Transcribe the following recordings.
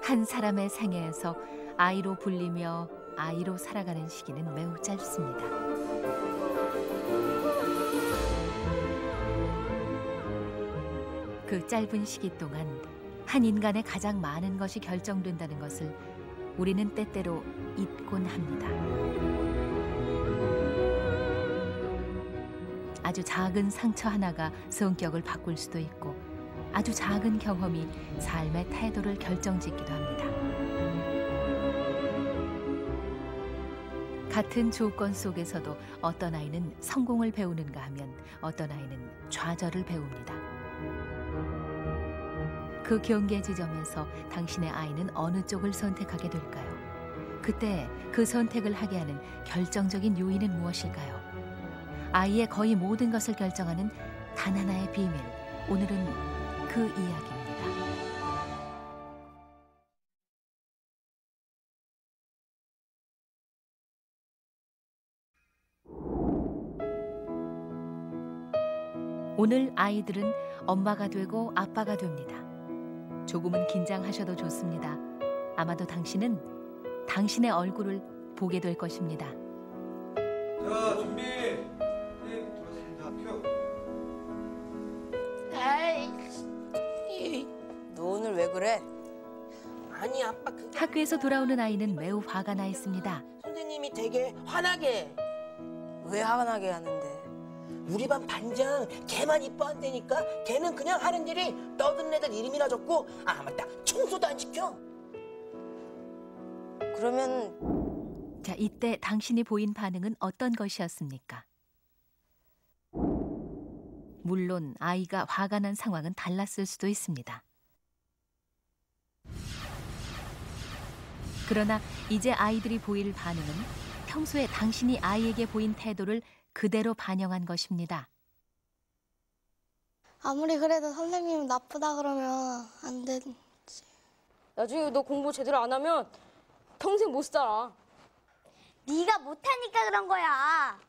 한 사람의 생애에서 아이로 불리며 아이로 살아가는 시기는 매우 짧습니다. 그 짧은 시기 동안 한 인간의 가장 많은 것이 결정된다는 것을 우리는 때때로 잊곤 합니다. 아주 작은 상처 하나가 성격을 바꿀 수도 있고 아주 작은 경험이 삶의 태도를 결정짓기도 합니다. 같은 조건 속에서도 어떤 아이는 성공을 배우는가 하면 어떤 아이는 좌절을 배웁니다. 그 경계 지점에서 당신의 아이는 어느 쪽을 선택하게 될까요? 그때 그 선택을 하게 하는 결정적인 요인은 무엇일까요? 아이의 거의 모든 것을 결정하는 단 하나의 비밀, 오늘은 그 이야기입니다. 오늘 아이들은 엄마가 되고 아빠가 됩니다. 조금은 긴장하셔도 좋습니다. 아마도 당신은 당신의 얼굴을 보게 될 것입니다. 자, 준비. 네, 돌았습니다. 큐. 아이, 너 오늘 왜 그래? 아니 아빠 학교에서 돌아오는 아이는 매우 화가 나 있습니다. 선생님이 되게 화나게. 왜 화나게 하는데? 우리 반 반장 걔만 이뻐한다니까. 걔는 그냥 하는 일이 떠드는 애들 이름이나 적고 아 맞다 청소도 안 시켜. 그러면 자, 이때 당신이 보인 반응은 어떤 것이었습니까? 물론 아이가 화가 난 상황은 달랐을 수도 있습니다. 그러나 이제 아이들이 보일 반응은 평소에 당신이 아이에게 보인 태도를 그대로 반영한 것입니다. 아무리 그래도 선생님이 나쁘다 그러면 안 되지. 나중에 너 공부 제대로 안 하면 평생 못 살아. 네가 못하니까 그런 거야.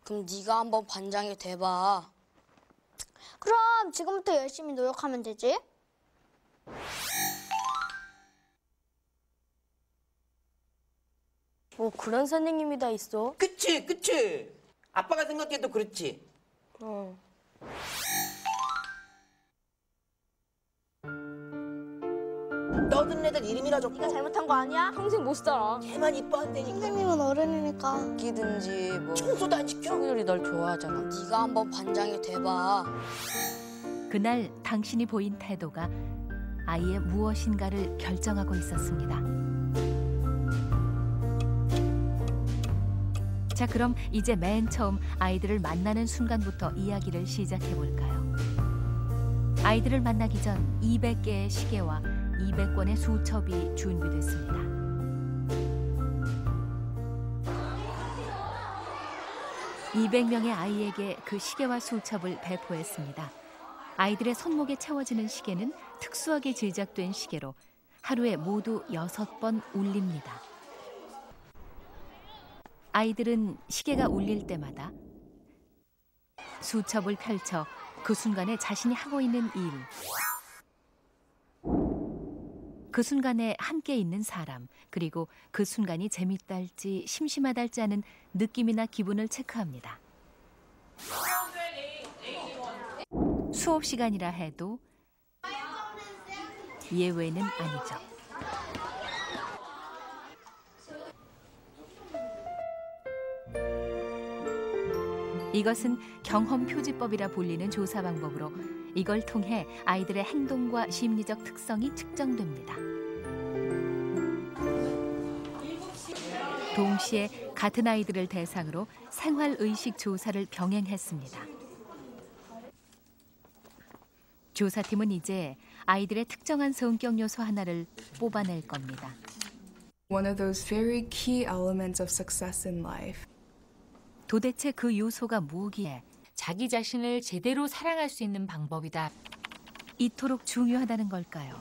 그럼 네가 한번 반장이 돼봐. 그럼 지금부터 열심히 노력하면 되지. 뭐 그런 선생님이 다 있어? 그치. 아빠가 생각해도 그렇지. 떠드는 애들 이름이나 적고 네가 잘못한 거 아니야? 평생 못 살아. 걔만 이뻐한다니까. 선생님은 어른이니까. 웃기든지 뭐 청소도 안 시켜. 친구들이 널 좋아하잖아. 네가 한번 반장이 돼봐. 그날 당신이 보인 태도가 아이의 무엇인가를 결정하고 있었습니다. 자, 그럼 이제 맨 처음 아이들을 만나는 순간부터 이야기를 시작해 볼까요? 아이들을 만나기 전 200개의 시계와 200권의 수첩이 준비됐습니다. (200명의) 아이에게 그 시계와 수첩을 배포했습니다. 아이들의 손목에 채워지는 시계는 특수하게 제작된 시계로 하루에 모두 6번 울립니다. 아이들은 시계가 울릴 때마다 수첩을 펼쳐 그 순간에 자신이 하고 있는 일, 그 순간에 함께 있는 사람, 그리고 그 순간이 재밌달지 심심하달지 하는 느낌이나 기분을 체크합니다. 수업 시간이라 해도 예외는 아니죠. 이것은 경험 표지법이라 불리는 조사 방법으로 이걸 통해 아이들의 행동과 심리적 특성이 측정됩니다. 동시에 같은 아이들을 대상으로 생활의식 조사를 병행했습니다. 조사팀은 이제 아이들의 특정한 성격 요소 하나를 뽑아낼 겁니다. One of those very key elements of success in life. 도대체 그 요소가 뭐기에 자기 자신을 제대로 사랑할 수 있는 방법이다. 이토록 중요하다는 걸까요?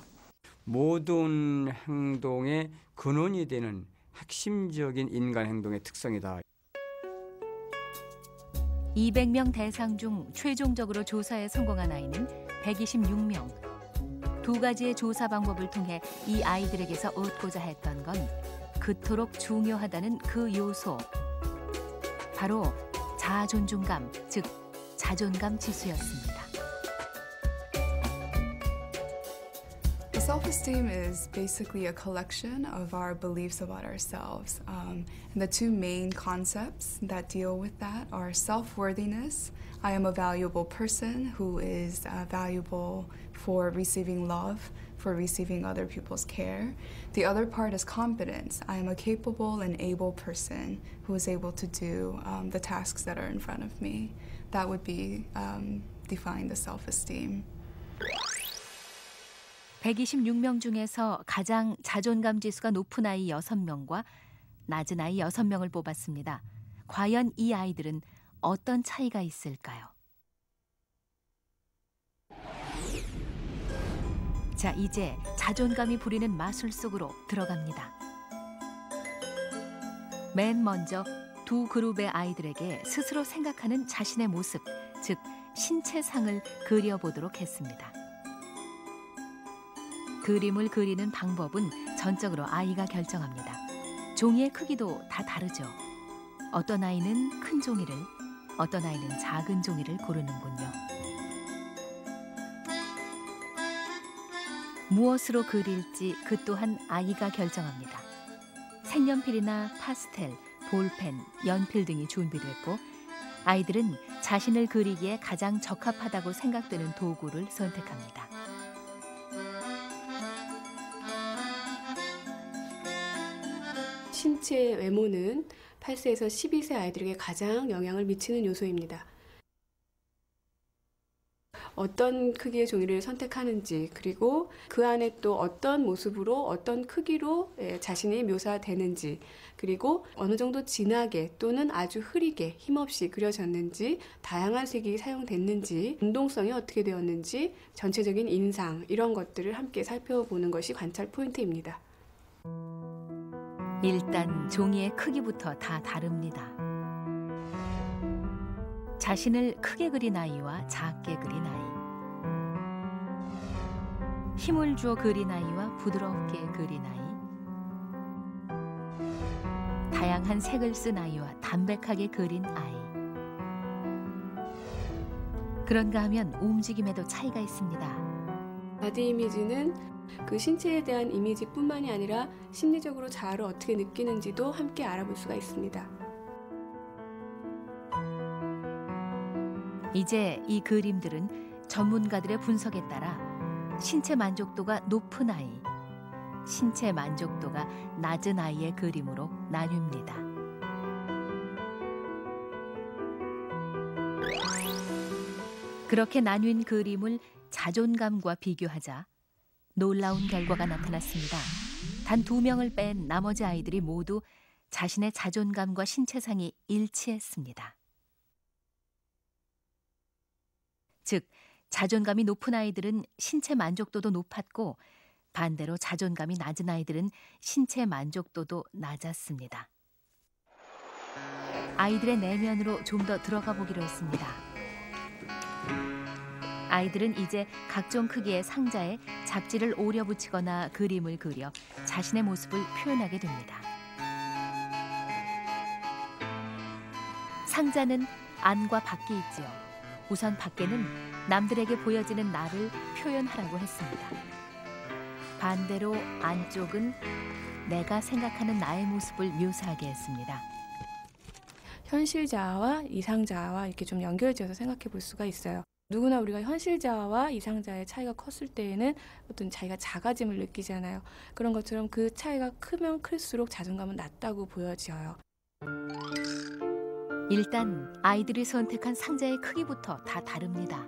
모든 행동의 근원이 되는 핵심적인 인간 행동의 특성이다. 200명 대상 중 최종적으로 조사에 성공한 아이는 126명. 두 가지의 조사 방법을 통해 이 아이들에게서 얻고자 했던 건 그토록 중요하다는 그 요소. 바로 자존중감, 즉 자존감 지수였습니다. Self-esteem is basically a collection of our beliefs about ourselves. And the two main concepts that deal with that are self-worthiness. I am a valuable person who is valuable for receiving love, for receiving other people's care. The other part is competence. I am a capable and able person who is able to do the tasks that are in front of me. That would be define the self-esteem. 126명 중에서 가장 자존감 지수가 높은 아이 6명과 낮은 아이 6명을 뽑았습니다. 과연 이 아이들은 어떤 차이가 있을까요? 자, 이제 자존감이 부리는 마술 속으로 들어갑니다. 맨 먼저 두 그룹의 아이들에게 스스로 생각하는 자신의 모습, 즉 신체상을 그려보도록 했습니다. 그림을 그리는 방법은 전적으로 아이가 결정합니다. 종이의 크기도 다 다르죠. 어떤 아이는 큰 종이를, 어떤 아이는 작은 종이를 고르는군요. 무엇으로 그릴지 그 또한 아이가 결정합니다. 색연필이나 파스텔, 볼펜, 연필 등이 준비됐고 아이들은 자신을 그리기에 가장 적합하다고 생각되는 도구를 선택합니다. 신체 외모는 8세에서 12세 아이들에게 가장 영향을 미치는 요소입니다. 어떤 크기의 종이를 선택하는지, 그리고 그 안에 또 어떤 모습으로 어떤 크기로 자신이 묘사되는지, 그리고 어느 정도 진하게 또는 아주 흐리게 힘없이 그려졌는지, 다양한 색이 사용됐는지, 운동성이 어떻게 되었는지, 전체적인 인상, 이런 것들을 함께 살펴보는 것이 관찰 포인트입니다. 일단 종이의 크기부터 다 다릅니다. 자신을 크게 그린 아이와 작게 그린 아이, 힘을 주어 그린 아이와 부드럽게 그린 아이, 다양한 색을 쓴 아이와 담백하게 그린 아이. 그런가 하면 움직임에도 차이가 있습니다. 바디 이미지는 그 신체에 대한 이미지뿐만이 아니라 심리적으로 자아를 어떻게 느끼는지도 함께 알아볼 수가 있습니다. 이제 이 그림들은 전문가들의 분석에 따라 신체 만족도가 높은 아이, 신체 만족도가 낮은 아이의 그림으로 나뉩니다. 그렇게 나뉜 그림을 자존감과 비교하자 놀라운 결과가 나타났습니다. 단 2명을 뺀 나머지 아이들이 모두 자신의 자존감과 신체상이 일치했습니다. 즉, 자존감이 높은 아이들은 신체 만족도도 높았고 반대로 자존감이 낮은 아이들은 신체 만족도도 낮았습니다. 아이들의 내면으로 좀 더 들어가 보기로 했습니다. 아이들은 이제 각종 크기의 상자에 잡지를 오려 붙이거나 그림을 그려 자신의 모습을 표현하게 됩니다. 상자는 안과 밖이 있지요. 우선 밖에는 남들에게 보여지는 나를 표현하라고 했습니다. 반대로 안쪽은 내가 생각하는 나의 모습을 묘사하게 했습니다. 현실 자아와 이상 자아와 이렇게 좀 연결지어서 생각해 볼 수가 있어요. 누구나 우리가 현실 자아와 이상 자아의 차이가 컸을 때에는 어떤 자기가 작아짐을 느끼잖아요. 그런 것처럼 그 차이가 크면 클수록 자존감은 낮다고 보여져요. 일단 아이들이 선택한 상자의 크기부터 다 다릅니다.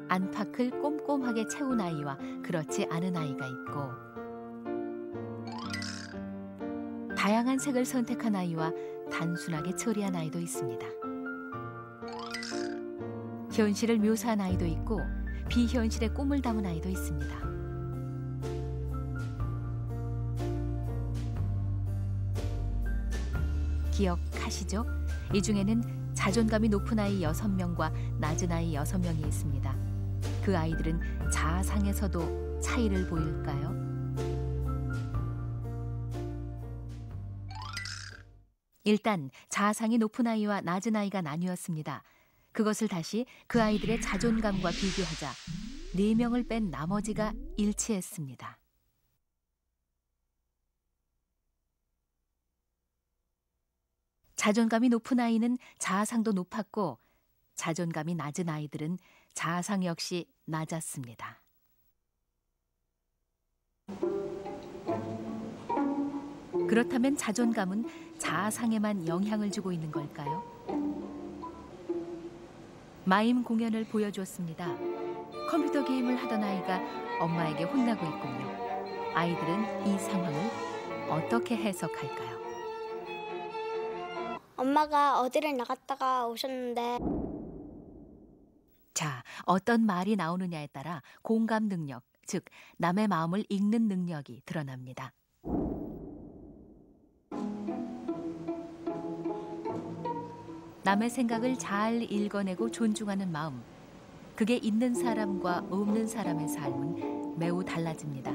안팎을 꼼꼼하게 채운 아이와 그렇지 않은 아이가 있고, 다양한 색을 선택한 아이와 단순하게 처리한 아이도 있습니다. 현실을 묘사한 아이도 있고 비현실의 꿈을 담은 아이도 있습니다. 기억하시죠? 이 중에는 자존감이 높은 아이 6명과 낮은 아이 6명이 있습니다. 그 아이들은 자아상에서도 차이를 보일까요? 일단 자아상이 높은 아이와 낮은 아이가 나뉘었습니다. 그것을 다시 그 아이들의 자존감과 비교하자 4명을 뺀 나머지가 일치했습니다. 자존감이 높은 아이는 자아상도 높았고 자존감이 낮은 아이들은 자아상 역시 낮았습니다. 그렇다면 자존감은 자아상에만 영향을 주고 있는 걸까요? 마임 공연을 보여주었습니다. 컴퓨터 게임을 하던 아이가 엄마에게 혼나고 있군요. 아이들은 이 상황을 어떻게 해석할까요? 엄마가 어디를 나갔다가 오셨는데 자, 어떤 말이 나오느냐에 따라 공감 능력, 즉 남의 마음을 읽는 능력이 드러납니다. 남의 생각을 잘 읽어내고 존중하는 마음, 그게 있는 사람과 없는 사람의 삶은 매우 달라집니다.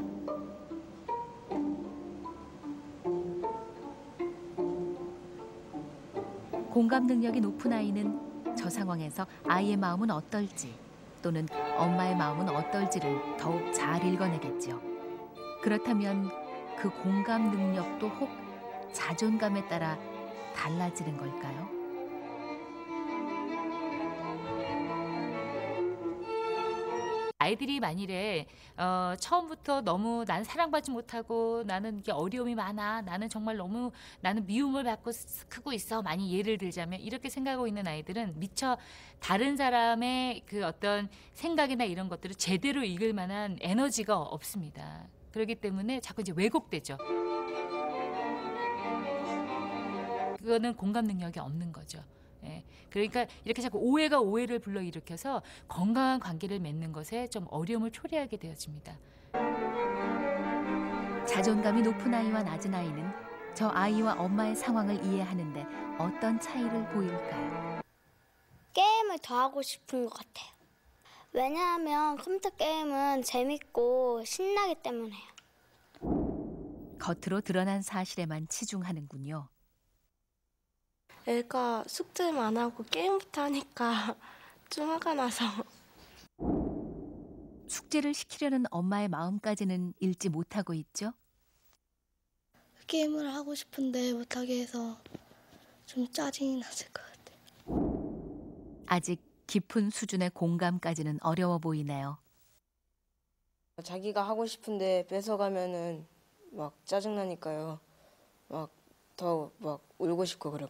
공감 능력이 높은 아이는 저 상황에서 아이의 마음은 어떨지 또는 엄마의 마음은 어떨지를 더욱 잘 읽어내겠죠. 그렇다면 그 공감 능력도 혹 자존감에 따라 달라지는 걸까요? 아이들이 만일에 처음부터 너무 나는 사랑받지 못하고 나는 이게 어려움이 많아, 나는 정말 너무 나는 미움을 받고 크고 있어, 많이 예를 들자면 이렇게 생각하고 있는 아이들은 미처 다른 사람의 그 어떤 생각이나 이런 것들을 제대로 읽을 만한 에너지가 없습니다. 그렇기 때문에 자꾸 이제 왜곡되죠. 그거는 공감 능력이 없는 거죠. 예, 그러니까 이렇게 자꾸 오해가 오해를 불러일으켜서 건강한 관계를 맺는 것에 좀 어려움을 초래하게 되어집니다. 자존감이 높은 아이와 낮은 아이는 저 아이와 엄마의 상황을 이해하는데 어떤 차이를 보일까요? 게임을 더 하고 싶은 것 같아요. 왜냐하면 컴퓨터 게임은 재밌고 신나기 때문에요. 겉으로 드러난 사실에만 치중하는군요. 애가 숙제만 안 하고 게임부터 하니까 좀 화가 나서. 숙제를 시키려는 엄마의 마음까지는 읽지 못하고 있죠? 게임을 하고 싶은데 못하게 해서 좀 짜증이 났을 것 같아요. 아직 깊은 수준의 공감까지는 어려워 보이네요. 자기가 하고 싶은데 뺏어가면은 막 짜증나니까요. 막 더 막 울고 싶고 그래요.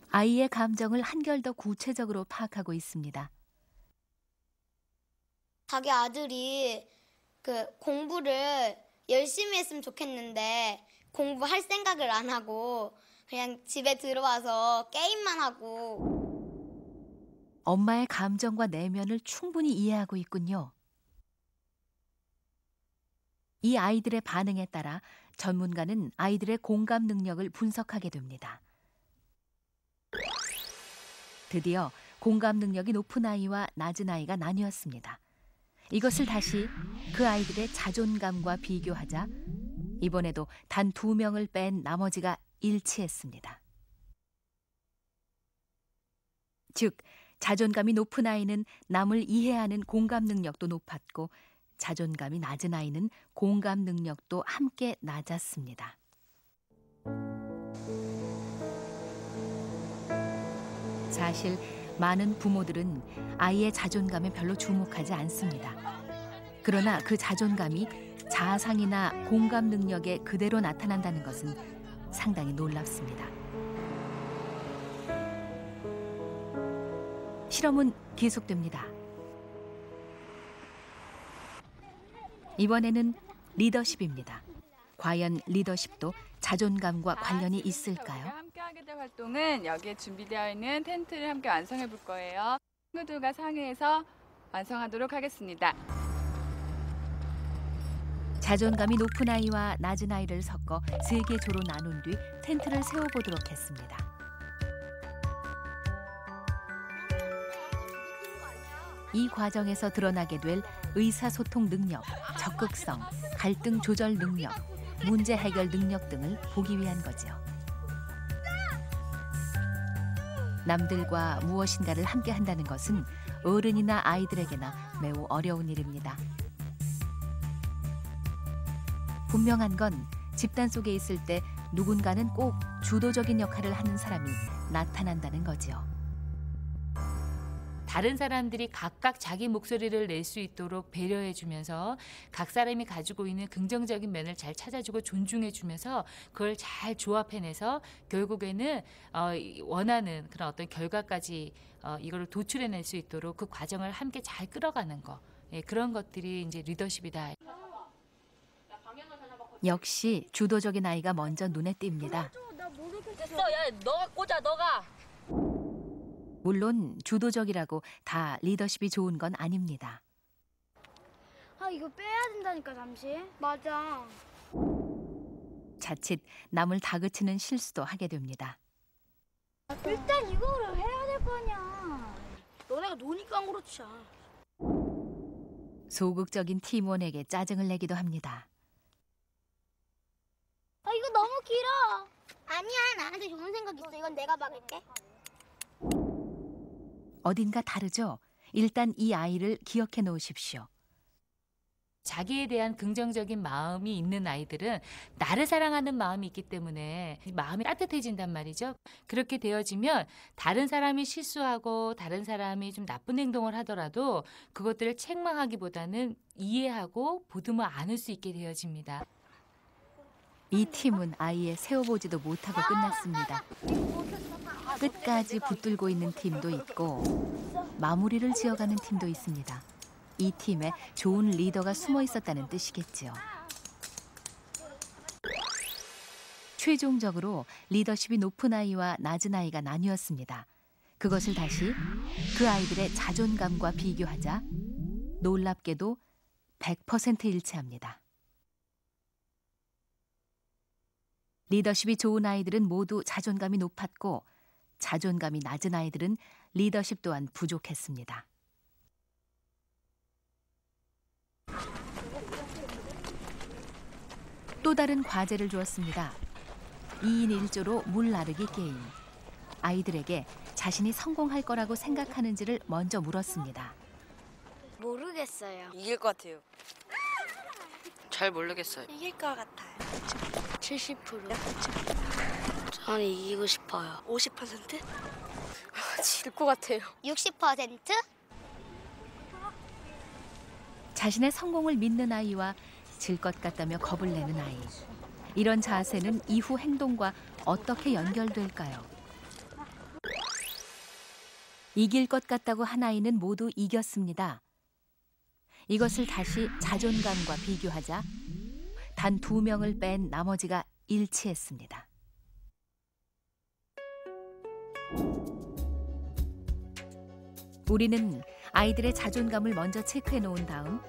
아이의 감정을 한결 더 구체적으로 파악하고 있습니다. 자기 아들이 공부를 열심히 했으면 좋겠는데 공부할 생각을 안 하고 그냥 집에 들어와서 게임만 하고. 엄마의 감정과 내면을 충분히 이해하고 있군요. 이 아이들의 반응에 따라 전문가는 아이들의 공감 능력을 분석하게 됩니다. 드디어 공감 능력이 높은 아이와 낮은 아이가 나뉘었습니다. 이것을 다시 그 아이들의 자존감과 비교하자 이번에도 단 2명을 뺀 나머지가 일치했습니다. 즉, 자존감이 높은 아이는 남을 이해하는 공감 능력도 높았고 자존감이 낮은 아이는 공감 능력도 함께 낮았습니다. 사실 많은 부모들은 아이의 자존감에 별로 주목하지 않습니다. 그러나 그 자존감이 자아상이나 공감 능력에 그대로 나타난다는 것은 상당히 놀랍습니다. 실험은 계속됩니다. 이번에는 리더십입니다. 과연 리더십도 자존감과 관련이 있을까요? 함께하게 될 활동은 여기에 준비되어 있는 텐트를 함께 완성해 볼 거예요. 친구들과 상의해서 완성하도록 하겠습니다. 자존감이 높은 아이와 낮은 아이를 섞어 3개 조로 나눈 뒤 텐트를 세워보도록 했습니다. 이 과정에서 드러나게 될 의사소통 능력, 적극성, 갈등 조절 능력, 문제 해결 능력 등을 보기 위한 거죠. 남들과 무엇인가를 함께 한다는 것은 어른이나 아이들에게나 매우 어려운 일입니다. 분명한 건 집단 속에 있을 때 누군가는 꼭 주도적인 역할을 하는 사람이 나타난다는 거지요. 다른 사람들이 각각 자기 목소리를 낼 수 있도록 배려해주면서 각 사람이 가지고 있는 긍정적인 면을 잘 찾아주고 존중해주면서 그걸 잘 조합해내서 결국에는 원하는 그런 어떤 결과까지 이거를 도출해낼 수 있도록 그 과정을 함께 잘 끌어가는 거. 예, 그런 것들이 이제 리더십이다. 역시 주도적인 아이가 먼저 눈에 띕니다. 됐어, 야, 너가 꽂아, 너가. 물론 주도적이라고 다 리더십이 좋은 건 아닙니다. 아, 이거 빼야 된다니까, 잠시. 맞아. 자칫 남을 다그치는 실수도 하게 됩니다. 일단 이거를 해야 될 거 아니야. 너네가 노니까 그렇지. 소극적인 팀원에게 짜증을 내기도 합니다. 아, 이거 너무 길어. 아니야, 나한테 좋은 생각 있어. 이건 내가 막을게. 어딘가 다르죠? 일단 이 아이를 기억해 놓으십시오. 자기에 대한 긍정적인 마음이 있는 아이들은 나를 사랑하는 마음이 있기 때문에 마음이 따뜻해진단 말이죠. 그렇게 되어지면 다른 사람이 실수하고 다른 사람이 좀 나쁜 행동을 하더라도 그것들을 책망하기보다는 이해하고 보듬어 안을 수 있게 되어집니다. 이 팀은 아예 세워보지도 못하고 끝났습니다. 끝까지 붙들고 있는 팀도 있고 마무리를 지어가는 팀도 있습니다. 이 팀에 좋은 리더가 숨어 있었다는 뜻이겠죠. 최종적으로 리더십이 높은 아이와 낮은 아이가 나뉘었습니다. 그것을 다시 그 아이들의 자존감과 비교하자 놀랍게도 100% 일치합니다. 리더십이 좋은 아이들은 모두 자존감이 높았고 자존감이 낮은 아이들은 리더십 또한 부족했습니다. 또 다른 과제를 주었습니다. 2인 1조로 물 나르기 게임. 아이들에게 자신이 성공할 거라고 생각하는지를 먼저 물었습니다. 모르겠어요. 이길 것 같아요. 잘 모르겠어요. 이길 것 같아요. 70%. 저는 이기고 싶어요. 50%? 질 것 같아요. 60%? 자신의 성공을 믿는 아이와 질 것 같다며 겁을 내는 아이. 이런 자세는 이후 행동과 어떻게 연결될까요? 이길 것 같다고 한 아이는 모두 이겼습니다. 이것을 다시 자존감과 비교하자 단 2명을 뺀 나머지가 일치했습니다. 우리는 아이들의 자존감을 먼저 체크해 놓은 다음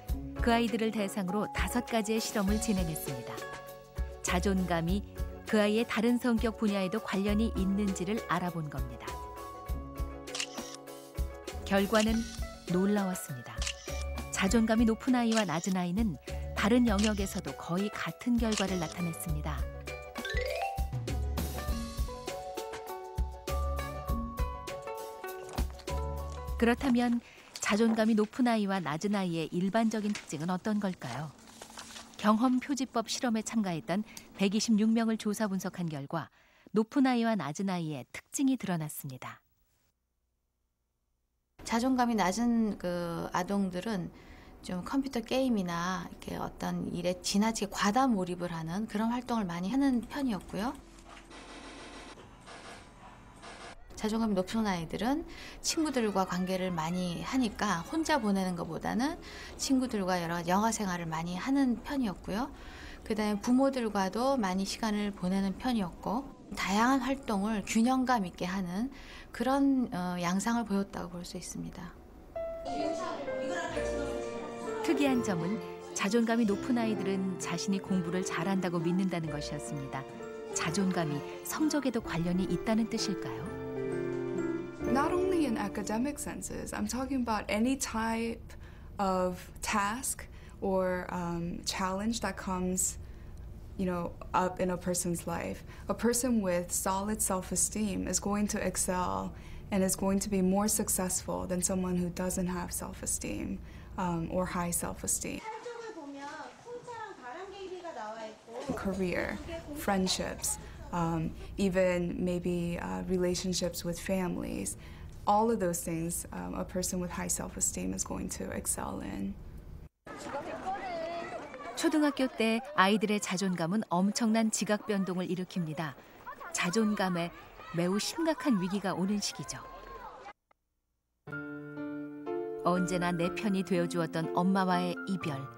그 아이들을 대상으로 5가지의 실험을 진행했습니다. 자존감이 그 아이의 다른 성격 분야에도 관련이 있는지를 알아본 겁니다. 결과는 놀라웠습니다. 자존감이 높은 아이와 낮은 아이는 다른 영역에서도 거의 같은 결과를 나타냈습니다. 그렇다면 자존감이 높은 아이와 낮은 아이의 일반적인 특징은 어떤 걸까요? 경험 표지법 실험에 참가했던 126명을 조사 분석한 결과 높은 아이와 낮은 아이의 특징이 드러났습니다. 자존감이 낮은 그 아동들은 좀 컴퓨터 게임이나 이렇게 어떤 일에 지나치게 과다 몰입을 하는 그런 활동을 많이 하는 편이었고요. 자존감이 높은 아이들은 친구들과 관계를 많이 하니까 혼자 보내는 것보다는 친구들과 여러 가지 영화 생활을 많이 하는 편이었고요. 그다음에 부모들과도 많이 시간을 보내는 편이었고 다양한 활동을 균형감 있게 하는 그런 양상을 보였다고 볼 수 있습니다. 특이한 점은 자존감이 높은 아이들은 자신이 공부를 잘한다고 믿는다는 것이었습니다. 자존감이 성적에도 관련이 있다는 뜻일까요? Not only in academic senses, I'm talking about any type of task or challenge that comes, up in a person's life. A person with solid self-esteem is going to excel and is going to be more successful than someone who doesn't have self-esteem or high self-esteem. Career, friendships, even maybe relationships with families. All of those things a person with high self-esteem is going to excel in. 초등학교 때 아이들의 자존감은 엄청난 지각 변동을 일으킵니다. 자존감에 매우 심각한 위기가 오는 시기죠. 언제나 내 편이 되어주었던 엄마와의 이별.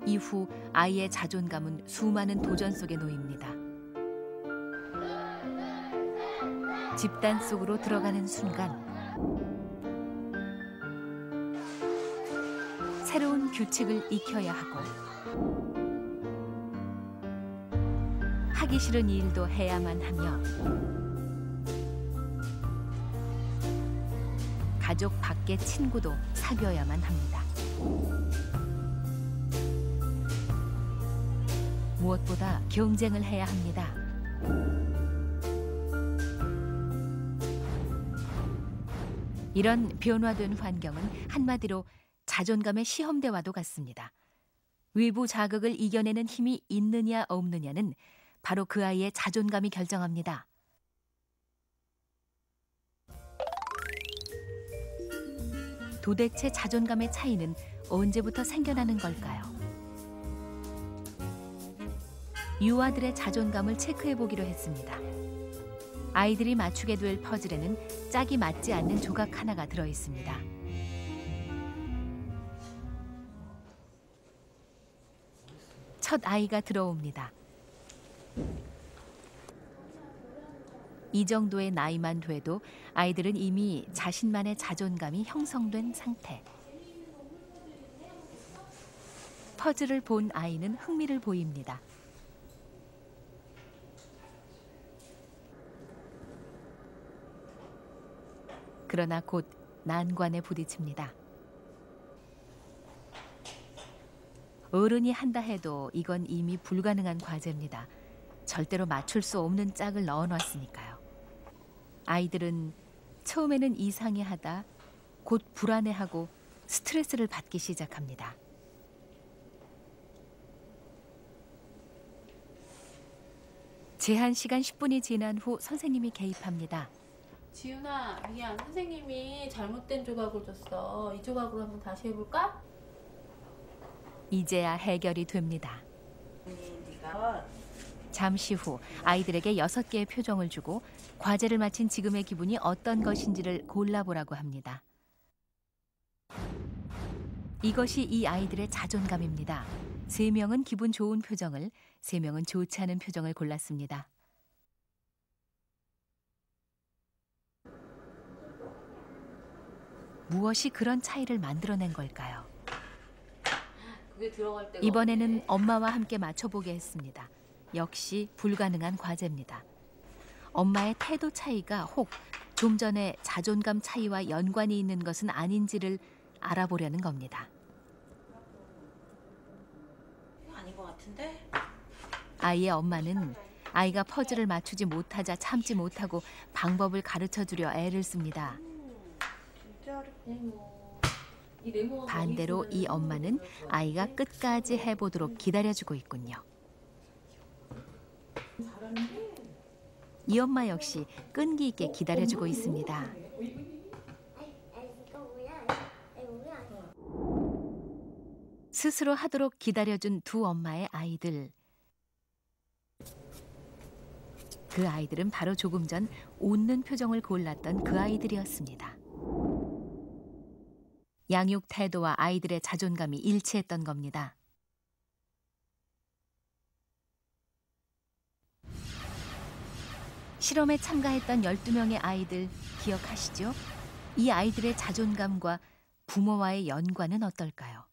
이후 아이의 자존감은 수많은 도전 속에 놓입니다. 집단 속으로 들어가는 순간 새로운 규칙을 익혀야 하고 하기 싫은 일도 해야만 하며 가족 밖의 친구도 사귀어야만 합니다. 무엇보다 경쟁을 해야 합니다. 이런 변화된 환경은 한마디로 자존감의 시험대와도 같습니다. 외부 자극을 이겨내는 힘이 있느냐 없느냐는 바로 그 아이의 자존감이 결정합니다. 도대체 자존감의 차이는 언제부터 생겨나는 걸까요? 유아들의 자존감을 체크해보기로 했습니다. 아이들이 맞추게 될 퍼즐에는 짝이 맞지 않는 조각 하나가 들어있습니다. 첫 아이가 들어옵니다. 이 정도의 나이만 돼도 아이들은 이미 자신만의 자존감이 형성된 상태. 퍼즐을 본 아이는 흥미를 보입니다. 그러나 곧 난관에 부딪힙니다. 어른이 한다 해도 이건 이미 불가능한 과제입니다. 절대로 맞출 수 없는 짝을 넣어놨으니까요. 아이들은 처음에는 이상해하다 곧 불안해하고 스트레스를 받기 시작합니다. 제한 시간 10분이 지난 후 선생님이 개입합니다. 지윤아, 미안. 선생님이 잘못된 조각을 줬어. 이 조각으로 한번 다시 해볼까? 이제야 해결이 됩니다. 잠시 후 아이들에게 6개의 표정을 주고 과제를 마친 지금의 기분이 어떤 것인지를 골라보라고 합니다. 이것이 이 아이들의 자존감입니다. 3명은 기분 좋은 표정을, 3명은 좋지 않은 표정을 골랐습니다. 무엇이 그런 차이를 만들어낸 걸까요? 이번에는 엄마와 함께 맞춰보게 했습니다. 역시 불가능한 과제입니다. 엄마의 태도 차이가 혹 좀 전에 자존감 차이와 연관이 있는 것은 아닌지를 알아보려는 겁니다. 아닌 것 같은데? 아이의 엄마는 아이가 퍼즐을 맞추지 못하자 참지 못하고 방법을 가르쳐주려 애를 씁니다. 반대로 이 엄마는 아이가 끝까지 해보도록 기다려주고 있군요. 이 엄마 역시 끈기 있게 기다려주고 있습니다. 스스로 하도록 기다려준 두 엄마의 아이들. 그 아이들은 바로 조금 전 웃는 표정을 골랐던 그 아이들이었습니다. 양육 태도와 아이들의 자존감이 일치했던 겁니다. 실험에 참가했던 12명의 아이들 기억하시죠? 이 아이들의 자존감과 부모와의 연관은 어떨까요?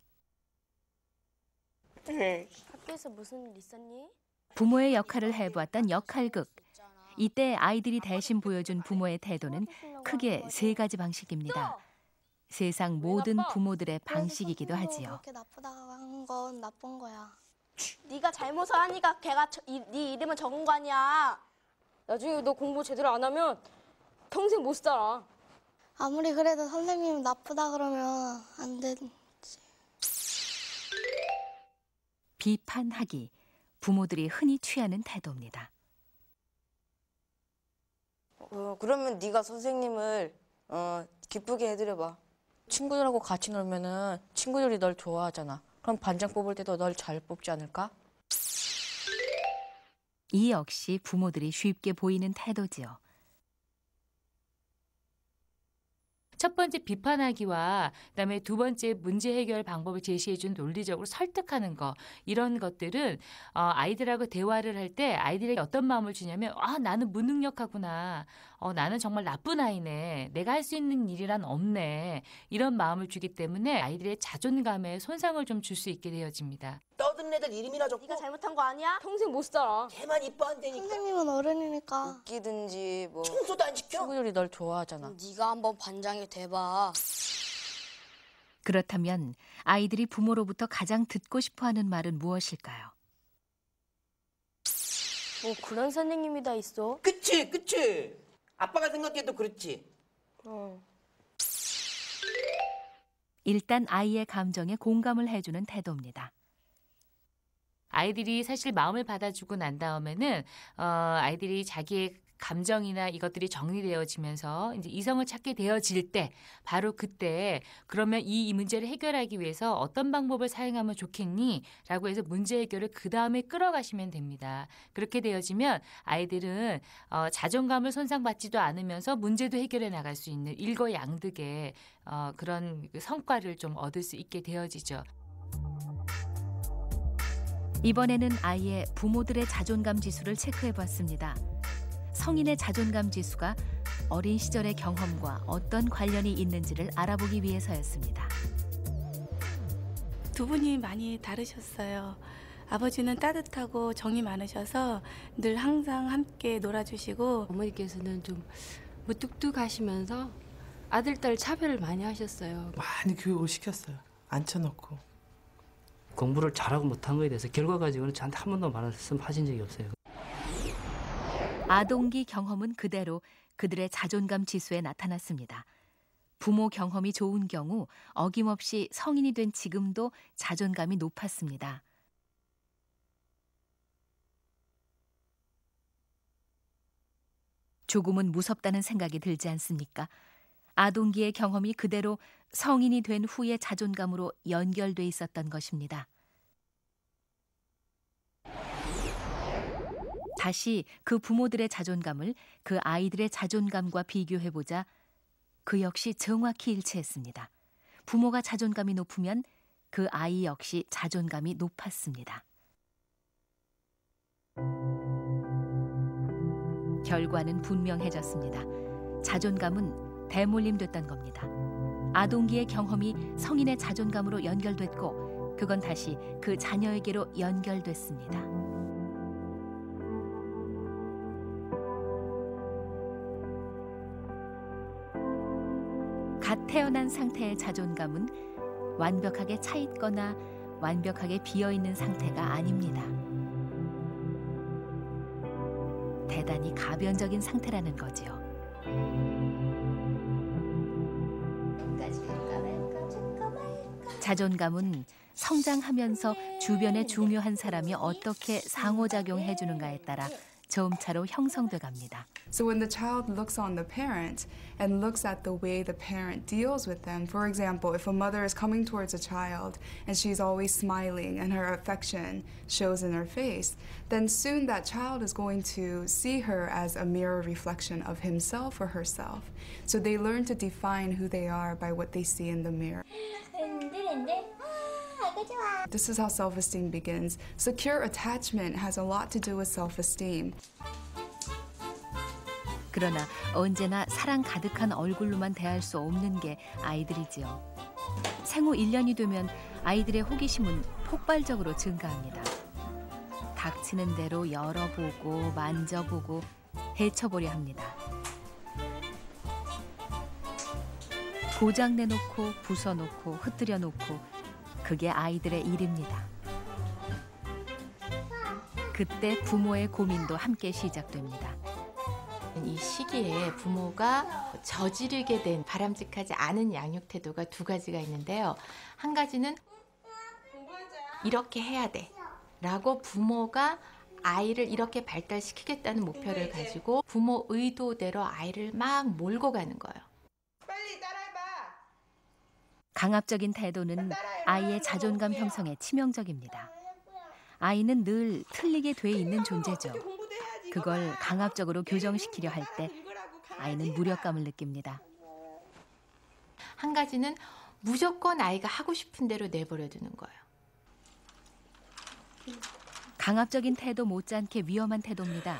학교에서 무슨 일 있었니? 부모의 역할을 해보았던 역할극. 이때 아이들이 대신 보여준 부모의 태도는 크게 3가지 방식입니다. 세상 모든 부모들의 방식이기도 하지요. 그렇게 나쁘다고 한 건 나쁜 거야. 네가 잘못을 하니까 걔가 네 이름을 적은 거 아니야. 나중에 너 공부 제대로 안 하면 평생 못 살아. 아무리 그래도 선생님이 나쁘다 그러면 안 되지. 비판하기. 부모들이 흔히 취하는 태도입니다. 그러면 네가 선생님을 기쁘게 해드려봐. 친구들하고 같이 놀면은 친구들이 널 좋아하잖아. 그럼 반장 뽑을 때도 널 잘 뽑지 않을까? 이 역시 부모들이 쉽게 보이는 태도지요. 첫 번째 비판하기와 그다음에 두 번째 문제 해결 방법을 제시해준 논리적으로 설득하는 거 이런 것들은 아이들하고 대화를 할 때 아이들에게 어떤 마음을 주냐면 나는 무능력하구나. 나는 정말 나쁜 아이네. 내가 할 수 있는 일이란 없네. 이런 마음을 주기 때문에 아이들의 자존감에 손상을 좀 줄 수 있게 되어집니다. 떠든 애들 이름이나 적고 네가 잘못한 거 아니야? 평생 못 살아. 걔만 이뻐한다니까. 선생님은 어른이니까. 웃기든지 뭐 청소도 안 시켜. 친구들이 널 좋아하잖아. 네가 한번 반장이 돼봐. 그렇다면 아이들이 부모로부터 가장 듣고 싶어하는 말은 무엇일까요? 뭐 그런 선생님이 다 있어? 그치. 아빠가 생각해도 그렇지. 일단 아이의 감정에 공감을 해주는 태도입니다. 아이들이 사실 마음을 받아주고 난 다음에는 아이들이 자기의 감정이나 이것들이 정리되어지면서 이제 이성을 찾게 되어질 때 바로 그때 그러면 이 문제를 해결하기 위해서 어떤 방법을 사용하면 좋겠니? 라고 해서 문제 해결을 그 다음에 끌어가시면 됩니다. 그렇게 되어지면 아이들은 자존감을 손상받지도 않으면서 문제도 해결해 나갈 수 있는 일거양득의 그런 성과를 좀 얻을 수 있게 되어지죠. 이번에는 아이의 부모들의 자존감 지수를 체크해봤습니다. 성인의 자존감 지수가 어린 시절의 경험과 어떤 관련이 있는지를 알아보기 위해서였습니다. 두 분이 많이 다르셨어요. 아버지는 따뜻하고 정이 많으셔서 늘 항상 함께 놀아주시고, 어머니께서는 좀 무뚝뚝하시면서 아들, 딸 차별을 많이 하셨어요. 많이 교육을 시켰어요. 앉혀놓고. 공부를 잘하고 못한 거에 대해서 결과 가지고는 저한테 한 번도 말씀하신 적이 없어요. 아동기 경험은 그대로 그들의 자존감 지수에 나타났습니다. 부모 경험이 좋은 경우 어김없이 성인이 된 지금도 자존감이 높았습니다. 조금은 무섭다는 생각이 들지 않습니까? 아동기의 경험이 그대로 성인이 된 후의 자존감으로 연결돼 있었던 것입니다. 다시 그 부모들의 자존감을 그 아이들의 자존감과 비교해보자 그 역시 정확히 일치했습니다. 부모가 자존감이 높으면 그 아이 역시 자존감이 높았습니다. 결과는 분명해졌습니다. 자존감은 대물림됐던 겁니다. 아동기의 경험이 성인의 자존감으로 연결됐고 그건 다시 그 자녀에게로 연결됐습니다. 갓 태어난 상태의 자존감은 완벽하게 차 있거나 완벽하게 비어 있는 상태가 아닙니다. 대단히 가변적인 상태라는 거지요. 자존감은 성장하면서 주변의 중요한 사람이 어떻게 상호작용해 주는가에 따라 점차로 형성돼 갑니다. So when the child looks on the parent and looks at the way the parent deals with them, for example, if a mother is coming towards a child and she's always smiling and her affection shows in her face, then soon that child is going to see her as a mirror reflection of himself or herself. So they learn to define who they are by what they see in the mirror. This is how self-esteem begins. Secure attachment has a lot to do with self-esteem. 그러나 언제나 사랑 가득한 얼굴로만 대할 수 없는 게 아이들이지요. 생후 1년이 되면 아이들의 호기심은 폭발적으로 증가합니다. 닥치는 대로 열어보고 만져보고 헤쳐보려 합니다. 고장내놓고 부숴놓고 흩뜨려놓고 그게 아이들의 일입니다. 그때 부모의 고민도 함께 시작됩니다. 이 시기에 부모가 저지르게 된 바람직하지 않은 양육 태도가 두 가지가 있는데요. 한 가지는 이렇게 해야 돼 라고 부모가 아이를 이렇게 발달시키겠다는 목표를 가지고 부모 의도대로 아이를 막 몰고 가는 거예요. 강압적인 태도는 아이의 자존감 형성에 치명적입니다. 아이는 늘 틀리게 돼 있는 존재죠. 그걸 강압적으로 교정시키려 할 때 아이는 무력감을 느낍니다. 한 가지는 무조건 아이가 하고 싶은 대로 내버려 두는 거예요. 강압적인 태도 못지않게 위험한 태도입니다.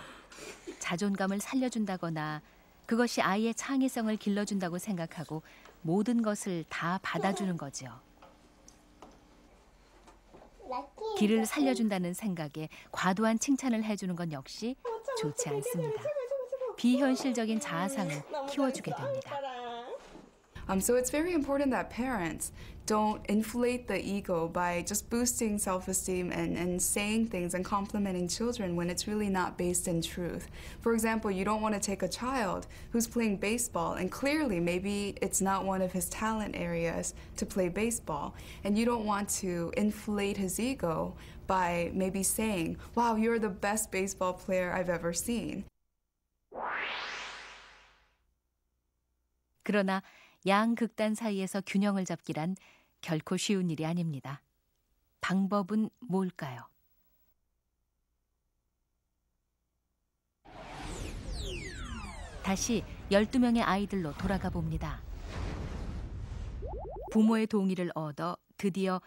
자존감을 살려준다거나 그것이 아이의 창의성을 길러준다고 생각하고 모든 것을 다 받아주는 거죠. 길을 살려준다는 생각에 과도한 칭찬을 해주는 건 역시 좋지 않습니다. 비현실적인 자아상을 키워주게 됩니다. So it's very important that parents don't inflate the ego by just boosting self-esteem and saying things and complimenting children when it's really not based in truth. For example, you don't want to take a child who's playing baseball and clearly maybe it's not one of his talent areas to play baseball, and you don't want to inflate his ego by maybe saying, "Wow, you're the best baseball player I've ever seen." 그러나 양극단 사이에서 균형을 잡기란 결코 쉬운 일이 아닙니다. 방법은 뭘까요? 다시 12명의 아이들로 돌아가 봅니다. 부모의 동의를 얻어 드디어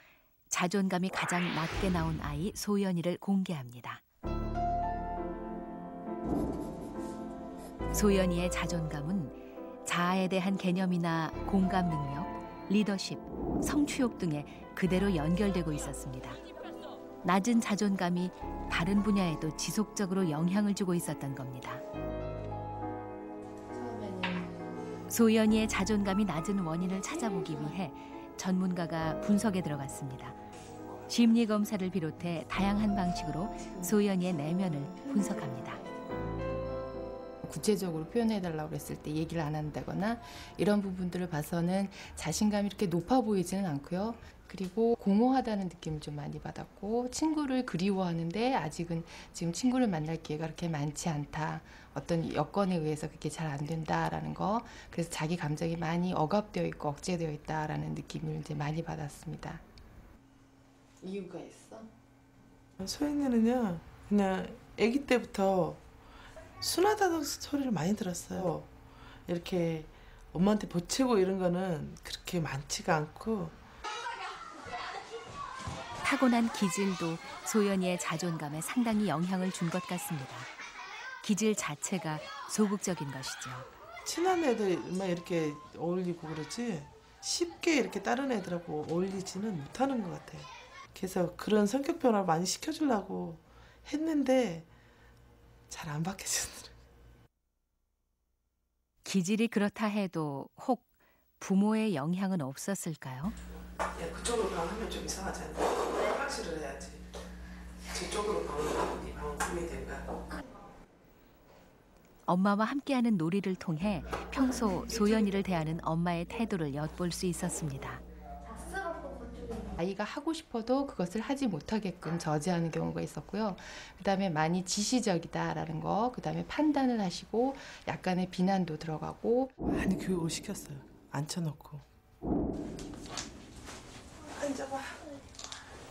자존감이 가장 낮게 나온 아이 소연이를 공개합니다. 소연이의 자존감은 자아에 대한 개념이나 공감 능력, 리더십, 성취욕 등에 그대로 연결되고 있었습니다. 낮은 자존감이 다른 분야에도 지속적으로 영향을 주고 있었던 겁니다. 소연이의 자존감이 낮은 원인을 찾아보기 위해 전문가가 분석에 들어갔습니다. 심리검사를 비롯해 다양한 방식으로 소연이의 내면을 분석합니다. 구체적으로 표현해달라고 했을 때 얘기를 안 한다거나 이런 부분들을 봐서는 자신감이 이렇게 높아 보이지는 않고요. 그리고 공허하다는 느낌을 좀 많이 받았고 친구를 그리워하는데 아직은 지금 친구를 만날 기회가 그렇게 많지 않다. 어떤 여건에 의해서 그게 잘 안 된다라는 거. 그래서 자기 감정이 많이 억압되어 있고 억제되어 있다라는 느낌을 이제 많이 받았습니다. 이유가 있어? 소연이는요, 그냥 아기 때부터 순하다는 소리를 많이 들었어요. 이렇게 엄마한테 보채고 이런 거는 그렇게 많지가 않고. 타고난 기질도 소연이의 자존감에 상당히 영향을 준 것 같습니다. 기질 자체가 소극적인 것이죠. 친한 애들만 이렇게 어울리고 그러지 쉽게 이렇게 다른 애들하고 어울리지는 못하는 것 같아요. 그래서 그런 성격 변화를 많이 시켜주려고 했는데 잘 안 바뀌어지더라고요. 기질이 그렇다 해도 혹 부모의 영향은 없었을까요? 야, 그쪽으로 방하면 좀 이상하지 않나? 확실을 해야지. 저쪽으로 방하면 네 방은 꾸며야 된다. 엄마와 함께하는 놀이를 통해 평소 소연이를 대하는 엄마의 태도를 엿볼 수 있었습니다. 아이가 하고 싶어도 그것을 하지 못하게끔 저지하는 경우가 있었고요. 그다음에 많이 지시적이다라는 거, 그다음에 판단을 하시고 약간의 비난도 들어가고. 많이 교육을 시켰어요. 앉혀놓고. 앉아봐.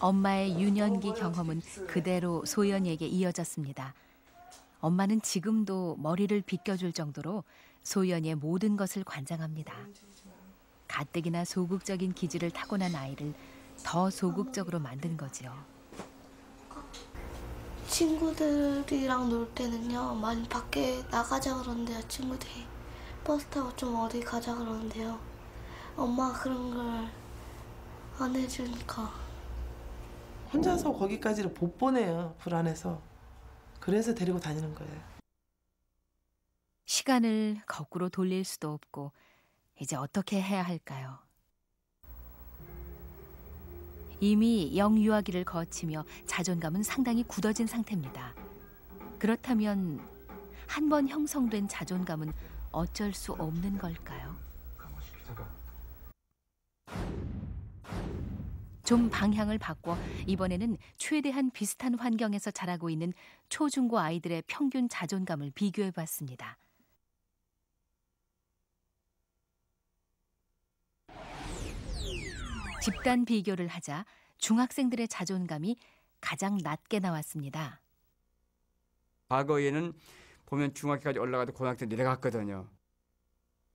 엄마의 유년기 경험은 그대로 소연이에게 이어졌습니다. 엄마는 지금도 머리를 빗겨줄 정도로 소연이의 모든 것을 관장합니다. 가뜩이나 소극적인 기질을 타고난 아이를 더 소극적으로 만든 거지요. 친구들이랑 놀 때는요, 많이 밖에 나가자 그러는데요. 친구들이 버스 타고 좀 어디 가자 그러는데요. 엄마가 그런 걸 안 해주니까 혼자서 거기까지를 못 보내요. 불안해서. 그래서 데리고 다니는 거예요. 시간을 거꾸로 돌릴 수도 없고 이제 어떻게 해야 할까요? 이미 영유아기를 거치며 자존감은 상당히 굳어진 상태입니다. 그렇다면 한 번 형성된 자존감은 어쩔 수 없는 걸까요? 좀 방향을 바꿔 이번에는 최대한 비슷한 환경에서 자라고 있는 초중고 아이들의 평균 자존감을 비교해봤습니다. 집단 비교를 하자 중학생들의 자존감이 가장 낮게 나왔습니다. 과거에는 보면 중학교까지 올라가도 고등학교 때 내려갔거든요.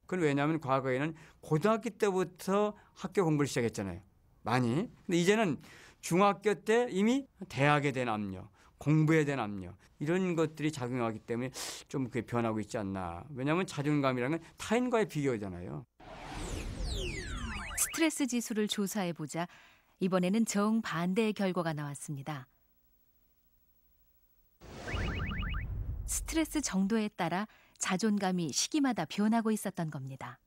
그건 왜냐하면 과거에는 고등학교 때부터 학교 공부를 시작했잖아요. 많이. 근데 이제는 중학교 때 이미 대학에 대한 압력, 공부에 대한 압력 이런 것들이 작용하기 때문에 좀 그게 변하고 있지 않나. 왜냐하면 자존감이라는 건 타인과의 비교잖아요. 스트레스 지수를 조사해보자 이번에는 정반대의 결과가 나왔습니다. 스트레스 정도에 따라 자존감이 시기마다 변하고 있었던 겁니다.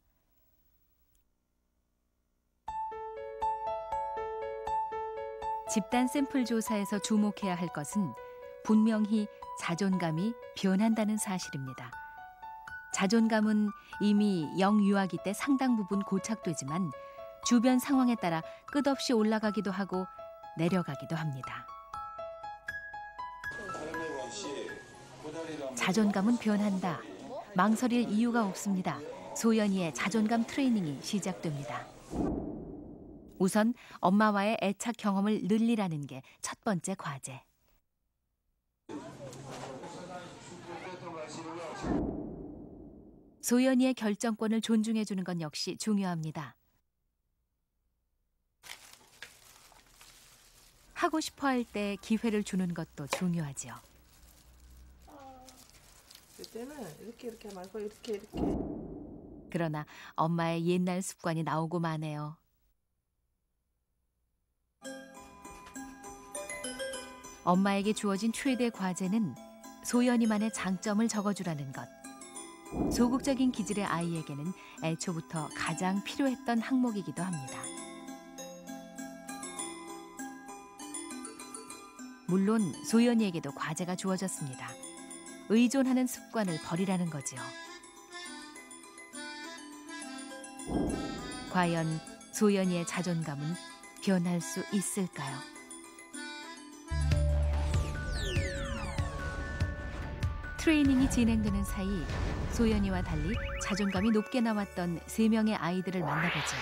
집단 샘플 조사에서 주목해야 할 것은 분명히 자존감이 변한다는 사실입니다. 자존감은 이미 영유아기 때 상당 부분 고착되지만 주변 상황에 따라 끝없이 올라가기도 하고 내려가기도 합니다. 자존감은 변한다. 망설일 이유가 없습니다. 소연이의 자존감 트레이닝이 시작됩니다. 우선 엄마와의 애착 경험을 늘리라는 게 첫 번째 과제. 소연이의 결정권을 존중해주는 건 역시 중요합니다. 하고 싶어 할 때 기회를 주는 것도 중요하죠. 그때는 이렇게 말고 이렇게. 그러나 엄마의 옛날 습관이 나오고 마네요. 엄마에게 주어진 최대 과제는 소연이만의 장점을 적어주라는 것. 소극적인 기질의 아이에게는 애초부터 가장 필요했던 항목이기도 합니다. 물론 소연이에게도 과제가 주어졌습니다. 의존하는 습관을 버리라는 거지요. 과연 소연이의 자존감은 변할 수 있을까요? 트레이닝이 진행되는 사이 소연이와 달리 자존감이 높게 나왔던 3명의 아이들을 만나보죠.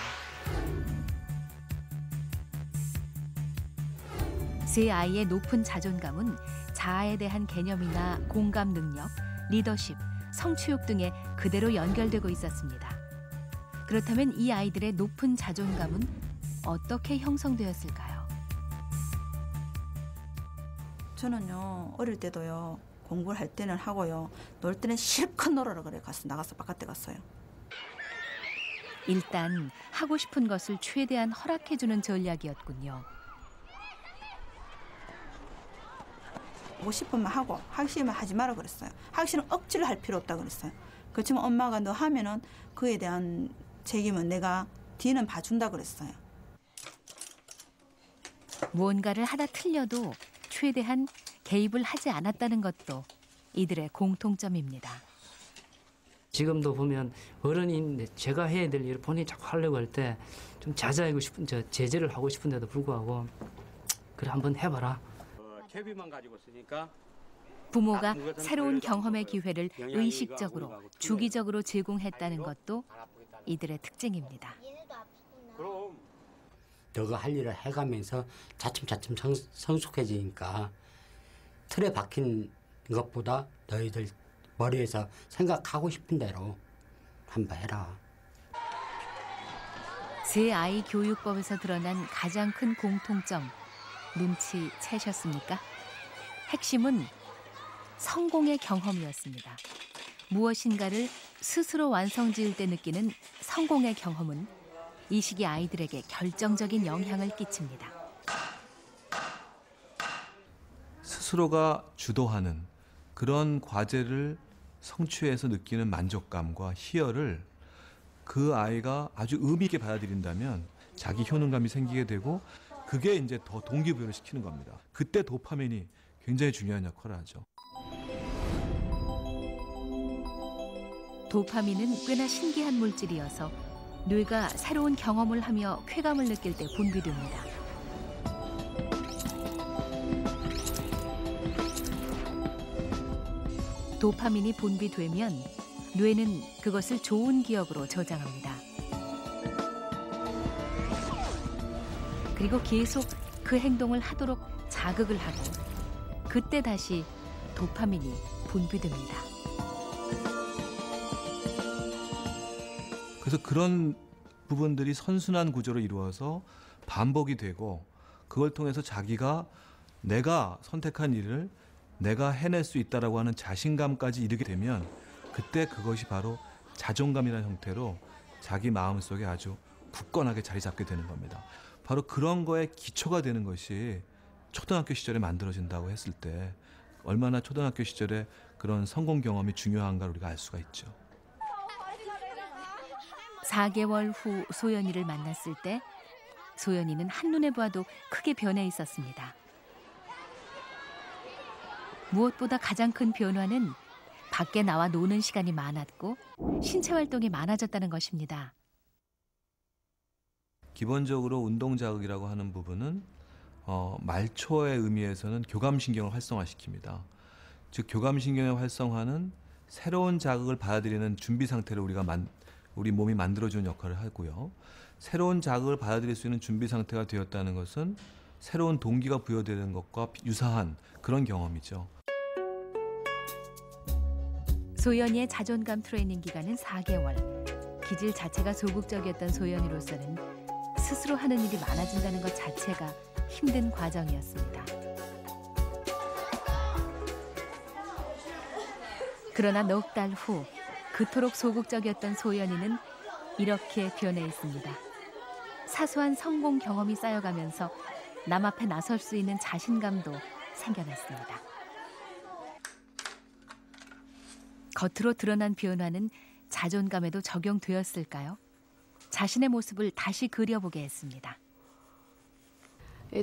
세 아이의 높은 자존감은 자아에 대한 개념이나 공감 능력, 리더십, 성취욕 등에 그대로 연결되고 있었습니다. 그렇다면 이 아이들의 높은 자존감은 어떻게 형성되었을까요? 저는요, 어릴 때도요, 공부를 할 때는 하고요, 놀 때는 실컷 놀아라 그래 나가서 바깥에 갔어요. 일단 하고 싶은 것을 최대한 허락해주는 전략이었군요. 하고 싶으면 하고 하기 싫으면 하지 마라 그랬어요. 하기 싫으면 억지로 할 필요 없다 그랬어요. 그렇지만 엄마가 너 하면은 그에 대한 책임은 내가 뒤는 봐준다 그랬어요. 무언가를 하다 틀려도 최대한 개입을 하지 않았다는 것도 이들의 공통점입니다. 지금도 보면 어른인데 제가 해야 될 일을 본인이 자꾸 하려고 할 때 좀 자제하고 싶은, 제재를 하고 싶은데도 불구하고 그래 한번 해봐라. 캐비만 가지고 쓰니까 부모가 새로운 경험의 기회를 의식적으로, 주기적으로 제공했다는 것도 이들의 특징입니다. 너가 할 일을 해가면서 차츰차츰 성숙해지니까 틀에 박힌 것보다 너희들 머리에서 생각하고 싶은 대로 한번 해라. 세 아이 교육법에서 드러난 가장 큰 공통점, 눈치채셨습니까? 핵심은 성공의 경험이었습니다. 무엇인가를 스스로 완성지을 때 느끼는 성공의 경험은 이 시기 아이들에게 결정적인 영향을 끼칩니다. 스스로가 주도하는 그런 과제를 성취해서 느끼는 만족감과 희열을 그 아이가 아주 의미 있게 받아들인다면 자기 효능감이 생기게 되고 그게 이제 더 동기부여를 시키는 겁니다. 그때 도파민이 굉장히 중요한 역할을 하죠. 도파민은 꽤나 신기한 물질이어서 뇌가 새로운 경험을 하며 쾌감을 느낄 때 분비됩니다. 도파민이 분비되면 뇌는 그것을 좋은 기억으로 저장합니다. 그리고 계속 그 행동을 하도록 자극을 하고 그때 다시 도파민이 분비됩니다. 그래서 그런 부분들이 선순환 구조로 이루어서 반복이 되고 그걸 통해서 자기가 내가 선택한 일을 내가 해낼 수 있다라고 하는 자신감까지 이르게 되면 그때 그것이 바로 자존감이라는 형태로 자기 마음속에 아주 굳건하게 자리 잡게 되는 겁니다. 바로 그런 거에 기초가 되는 것이 초등학교 시절에 만들어진다고 했을 때 얼마나 초등학교 시절에 그런 성공 경험이 중요한가 우리가 알 수가 있죠. 4개월 후 소연이를 만났을 때 소연이는 한눈에 봐도 크게 변해 있었습니다. 무엇보다 가장 큰 변화는 밖에 나와 노는 시간이 많았고 신체 활동이 많아졌다는 것입니다. 기본적으로 운동 자극이라고 하는 부분은 말초의 의미에서는 교감신경을 활성화시킵니다. 즉 교감신경의 활성화는 새로운 자극을 받아들이는 준비 상태를 우리 몸이 만들어주는 역할을 하고요. 새로운 자극을 받아들일 수 있는 준비 상태가 되었다는 것은 새로운 동기가 부여되는 것과 유사한 그런 경험이죠. 소연이의 자존감 트레이닝 기간은 4개월. 기질 자체가 소극적이었던 소연이로서는 스스로 하는 일이 많아진다는 것 자체가 힘든 과정이었습니다. 그러나 넉 달 후 그토록 소극적이었던 소연이는 이렇게 변해 있습니다. 사소한 성공 경험이 쌓여가면서 남 앞에 나설 수 있는 자신감도 생겨났습니다. 겉으로 드러난 변화는 자존감에도 적용되었을까요? 자신의 모습을 다시 그려보게 했습니다.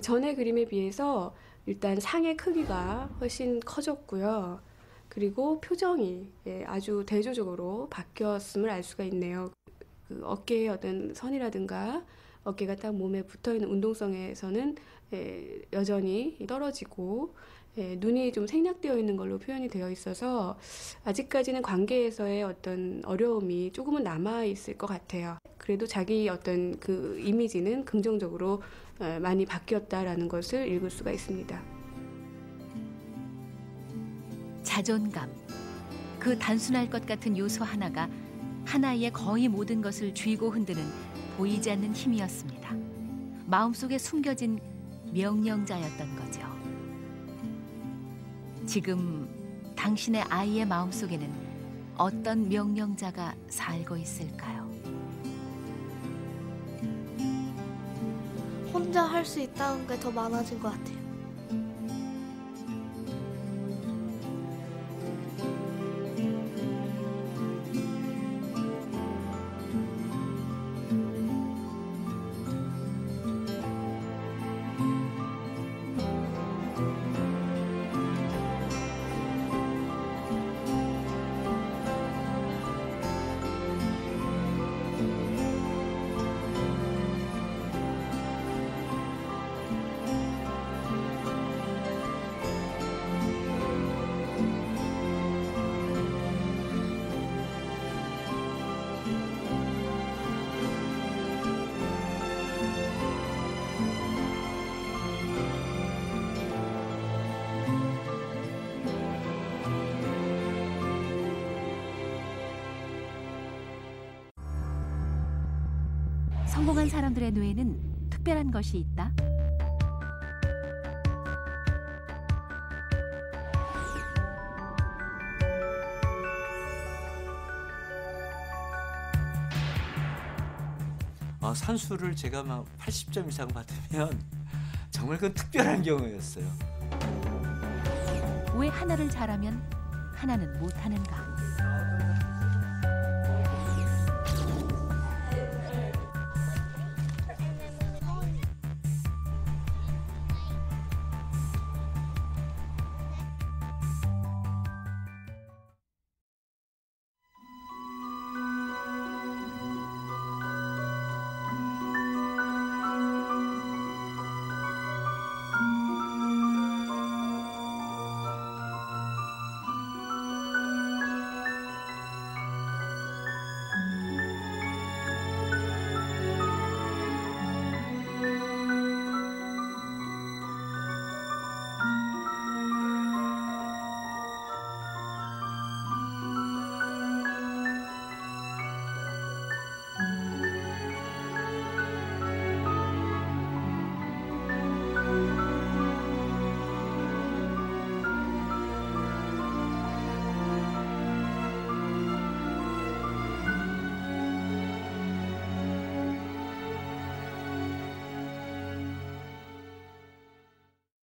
전의 그림에 비해서 일단 상의 크기가 훨씬 커졌고요. 그리고 표정이 아주 대조적으로 바뀌었음을 알 수가 있네요. 그 어깨의 어떤 선이라든가 어깨가 딱 몸에 붙어있는 운동성에서는 여전히 떨어지고 눈이 좀 생략되어 있는 걸로 표현이 되어 있어서 아직까지는 관계에서의 어떤 어려움이 조금은 남아있을 것 같아요. 그래도 자기 어떤 그 이미지는 긍정적으로 많이 바뀌었다라는 것을 읽을 수가 있습니다. 자존감. 그 단순할 것 같은 요소 하나가 한 아이의 거의 모든 것을 쥐고 흔드는 보이지 않는 힘이었습니다. 마음속에 숨겨진 명령자였던 거죠. 지금 당신의 아이의 마음속에는 어떤 명령자가 살고 있을까요? 혼자 할 수 있다는 게 더 많아진 것 같아요. 성공한 사람들의 뇌에는 특별한 것이 있다. 산수를 제가 막 80점 이상 받으면 정말 그건 특별한 경우였어요. 왜 하나를 잘하면 하나는 못하는가?